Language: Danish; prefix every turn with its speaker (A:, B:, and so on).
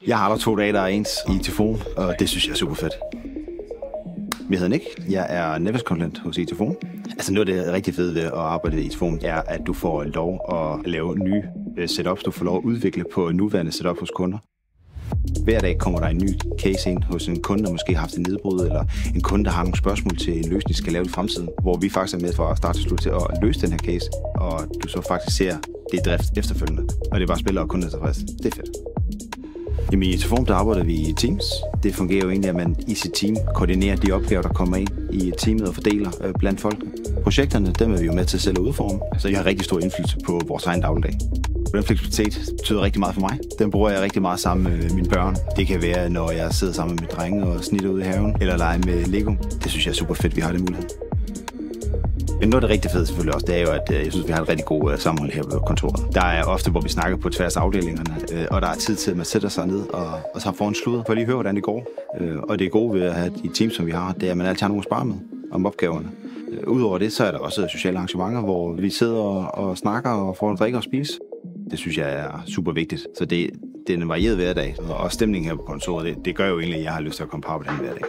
A: Jeg har aldrig 2 dage, der er ens i telefon, og det synes jeg er super fedt. Jeg hedder Nick. Jeg er netværkskonsulent hos iTelefon. Altså noget af det rigtig fede ved at arbejde i iTelefon er, at du får lov at lave nye setups. Du får lov at udvikle på nuværende setup hos kunder. Hver dag kommer der en ny case ind hos en kunde, der måske har haft en nedbrud, eller en kunde, der har nogle spørgsmål til en løsning, skal lave i fremtiden, hvor vi faktisk er med fra start til slut til at løse den her case, og du så faktisk ser det drift efterfølgende. Og det er bare spiller og kunder tilfreds. Det er fedt. Jamen, i iTelefon, der arbejder vi i teams. Det fungerer jo egentlig, at man i sit team koordinerer de opgaver, der kommer ind i teamet og fordeler blandt folk. Projekterne, dem er vi jo med til selv at udforme, så jeg har rigtig stor indflydelse på vores egen dagligdag. Den fleksibilitet betyder rigtig meget for mig. Den bruger jeg rigtig meget sammen med mine børn. Det kan være, når jeg sidder sammen med mine drenge og snitter ude i haven, eller leger med Lego. Det synes jeg er super fedt, vi har det mulighed. Men noget af det rigtig fede selvfølgelig også, det er jo, at jeg synes, vi har et rigtig god sammenhold her på kontoret. Der er ofte, hvor vi snakker på tværs af afdelingerne, og der er tid til, at man sætter sig ned og tager for en sludder, for at lige høre, hvordan det går. Og det gode ved at have de teams, som vi har, det er, at man altid har nogen at spare med om opgaverne. Udover det, så er der også sociale arrangementer, hvor vi sidder og snakker og får en drikke og spise. Det synes jeg er super vigtigt. Så det er en varieret hverdag, og stemningen her på kontoret, det gør jo egentlig, at jeg har lyst til at komme på arbejde den hver dag.